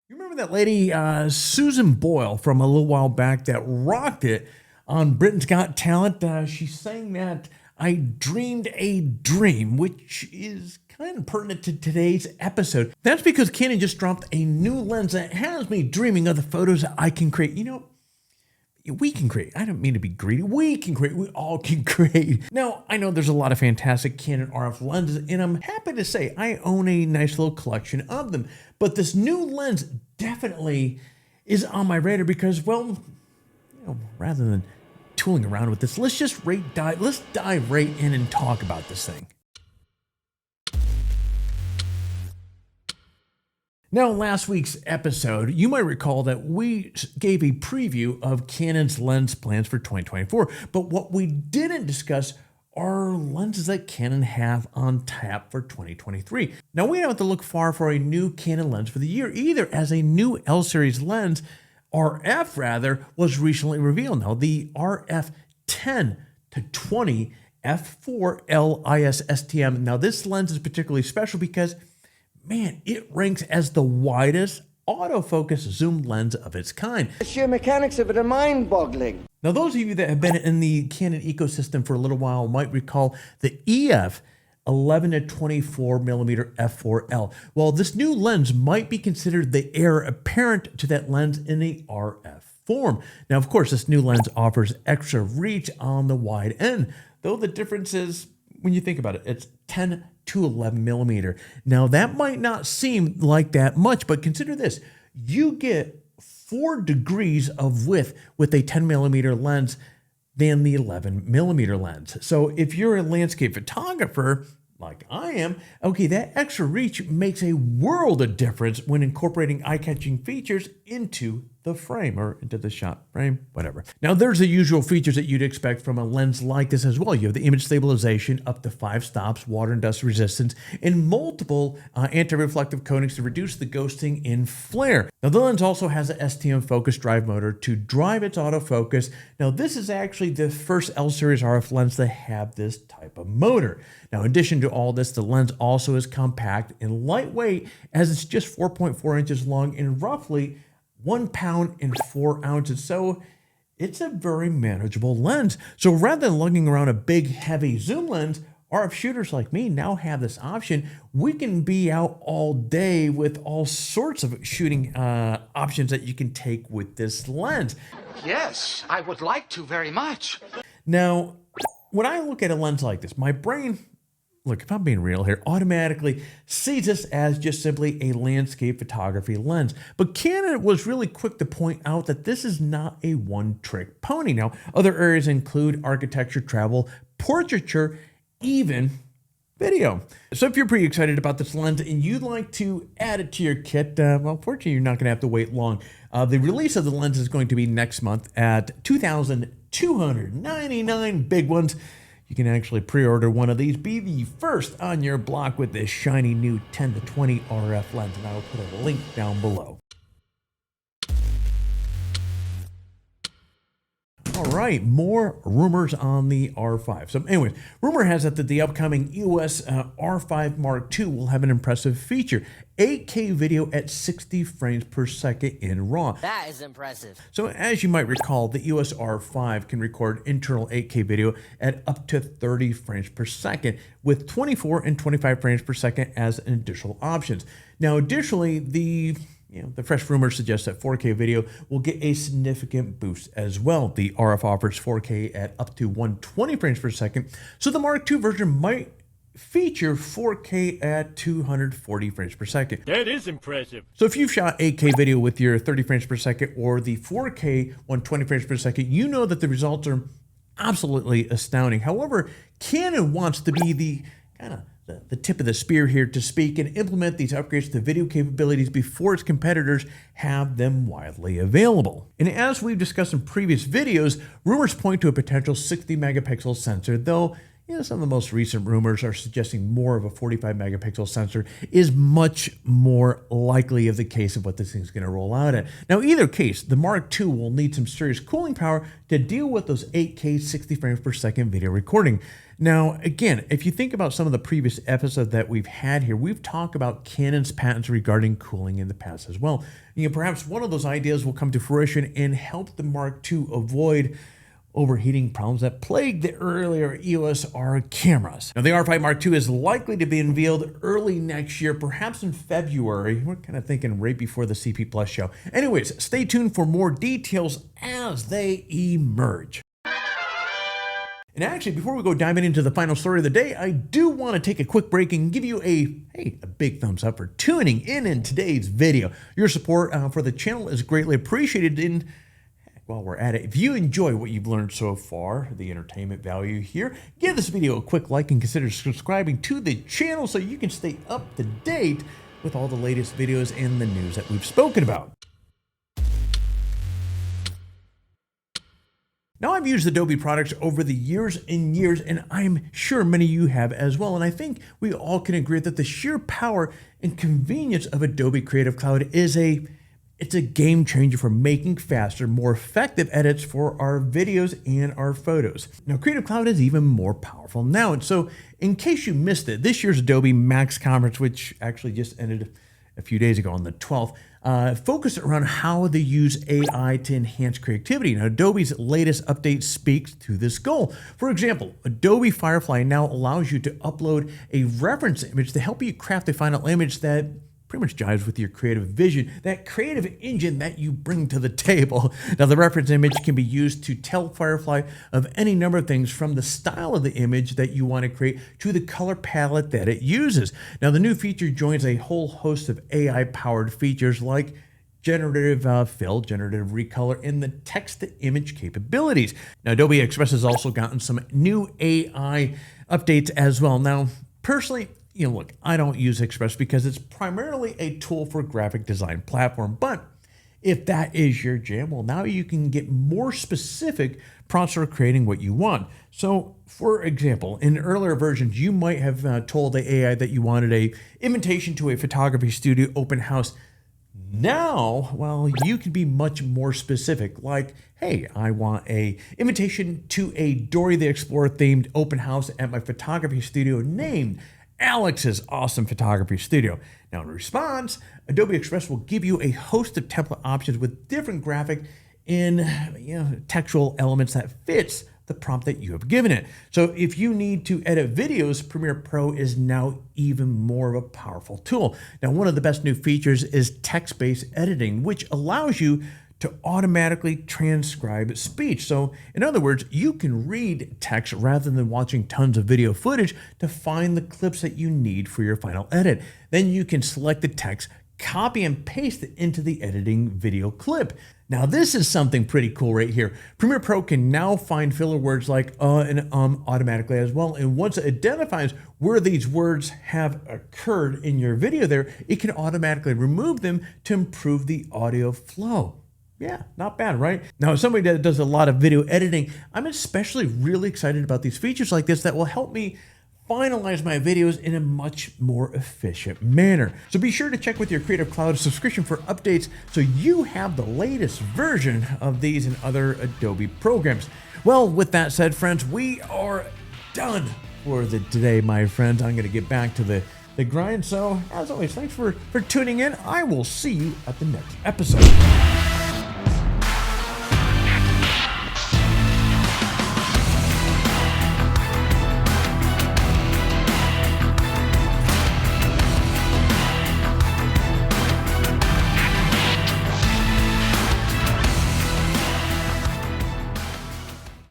You remember that lady, Susan Boyle, from a little while back that rocked it on Britain's Got Talent? She's saying that I dreamed a dream, which is kind of pertinent to today's episode. That's because Canon just dropped a new lens that has me dreaming of the photos that I can create. You know, we can create. I don't mean to be greedy. We can create. We all can create. Now, I know there's a lot of fantastic Canon RF lenses, and I'm happy to say I own a nice little collection of them. But this new lens definitely is on my radar because, well, you know, rather than tooling around with this, let's just dive right in and talk about this thing. Now, in last week's episode, you might recall that we gave a preview of Canon's lens plans for 2024, but what we didn't discuss are lenses that Canon have on tap for 2023. Now, we don't have to look far for a new Canon lens for the year either, as a new L-series lens, RF rather, was recently revealed. Now, the RF 10 to 20 f4 LIS STM. Now, this lens is particularly special because, man, it ranks as the widest autofocus zoom lens of its kind. The sheer mechanics of it are mind-boggling. Now, those of you that have been in the Canon ecosystem for a little while might recall the EF 11 to 24 millimeter f4L. Well, this new lens might be considered the heir apparent to that lens in the RF form. Now, of course, this new lens offers extra reach on the wide end, though the difference is, when you think about it, it's 10 to 11 millimeter. Now, that might not seem like that much, but consider this. You get 4 degrees of width with a 10 millimeter lens than the 11 millimeter lens. So if you're a landscape photographer, like I am, okay, that extra reach makes a world of difference when incorporating eye-catching features into the frame or into the shot frame, whatever. Now, there's the usual features that you'd expect from a lens like this as well. You have the image stabilization, up to 5 stops, water and dust resistance, and multiple anti-reflective coatings to reduce the ghosting in flare. Now, the lens also has a STM focus drive motor to drive its autofocus. Now, this is actually the first L-series RF lens to have this type of motor. Now, in addition to all this, the lens also is compact and lightweight, as it's just 4.4 inches long and roughly 1 pound and 4 ounces. So it's a very manageable lens. So rather than lugging around a big, heavy zoom lens, RF shooters like me now have this option. We can be out all day with all sorts of shooting options that you can take with this lens. Yes, I would like to very much. Now, when I look at a lens like this, my brain, look, if I'm being real here, automatically sees this as just simply a landscape photography lens. But Canon was really quick to point out that this is not a one-trick pony. Now, other areas include architecture, travel, portraiture, even video. So if you're pretty excited about this lens and you'd like to add it to your kit, well, fortunately, you're not going to have to wait long. The release of the lens is going to be next month at $2,299 big ones. You can actually pre-order one of these. Be the first on your block with this shiny new 10 to 20 RF lens, and I will put a link down below. All right, more rumors on the R5. So anyways, rumor has it that the upcoming EOS R5 Mark II will have an impressive feature: 8K video at 60 frames per second in RAW. That is impressive. So as you might recall, the EOS R5 can record internal 8K video at up to 30 frames per second, with 24 and 25 frames per second as additional options. Now, additionally, the fresh rumors suggest that 4K video will get a significant boost as well. The RF offers 4K at up to 120 frames per second, so the Mark II version might feature 4K at 240 frames per second. That is impressive. So if you've shot 8K video with your 30 frames per second or the 4K 120 frames per second, you know that the results are absolutely astounding. However, Canon wants to be the tip of the spear here to speak and implement these upgrades to video capabilities before its competitors have them widely available. And as we've discussed in previous videos, rumors point to a potential 60 megapixel sensor, though some of the most recent rumors are suggesting more of a 45 megapixel sensor is much more likely of the case of what this thing's going to roll out at. Now, either case, the Mark II will need some serious cooling power to deal with those 8K 60 frames per second video recording. Now, again, if you think about some of the previous episodes that we've had here, we've talked about Canon's patents regarding cooling in the past as well. Perhaps one of those ideas will come to fruition and help the Mark II avoid overheating problems that plagued the earlier EOS R cameras. Now, the R5 Mark II is likely to be unveiled early next year, perhaps in February. We're kind of thinking right before the CP Plus show. Anyways, stay tuned for more details as they emerge. And actually, before we go diving into the final story of the day, I do want to take a quick break and give you a big thumbs up for tuning in today's video. Your support for the channel is greatly appreciated. And while we're at it, if you enjoy what you've learned so far, the entertainment value here, give this video a quick like and consider subscribing to the channel so you can stay up to date with all the latest videos and the news that we've spoken about. Now, I've used Adobe products over the years and years, and I'm sure many of you have as well. And I think we all can agree that the sheer power and convenience of Adobe Creative Cloud is it's a game changer for making faster, more effective edits for our videos and our photos. Now, Creative Cloud is even more powerful now. And so in case you missed it, this year's Adobe Max Conference, which actually just ended a few days ago on the 12th, focused around how they use AI to enhance creativity. Now, Adobe's latest update speaks to this goal. For example, Adobe Firefly now allows you to upload a reference image to help you craft a final image that pretty much jives with your creative vision, that creative engine that you bring to the table. Now, the reference image can be used to tell Firefly of any number of things, from the style of the image that you want to create to the color palette that it uses. Now, the new feature joins a whole host of AI-powered features like generative fill, generative recolor, and the text-to-image capabilities. Now, Adobe Express has also gotten some new AI updates as well. Now, personally, look, I don't use Express because it's primarily a tool for graphic design platform. But if that is your jam, well, now you can get more specific prompts for creating what you want. So, for example, in earlier versions, you might have told the AI that you wanted a invitation to a photography studio open house. Now, well, you can be much more specific, like, hey, I want a invitation to a Dora the Explorer themed open house at my photography studio named Alex's Awesome Photography Studio. Now, in response, Adobe Express will give you a host of template options with different graphic and textual elements that fits the prompt that you have given it. So if you need to edit videos, Premiere Pro is now even more of a powerful tool. Now, one of the best new features is text-based editing, which allows you to automatically transcribe speech. So in other words, you can read text rather than watching tons of video footage to find the clips that you need for your final edit. Then you can select the text, copy and paste it into the editing video clip. Now, this is something pretty cool right here. Premiere Pro can now find filler words like and automatically as well. And once it identifies where these words have occurred in your video there, it can automatically remove them to improve the audio flow. Yeah, not bad, right? Now, as somebody that does a lot of video editing, I'm especially really excited about these features like this that will help me finalize my videos in a much more efficient manner. So be sure to check with your Creative Cloud subscription for updates so you have the latest version of these and other Adobe programs. Well, with that said, friends, we are done for today, my friends. I'm going to get back to the grind. So, as always, thanks for tuning in. I will see you at the next episode.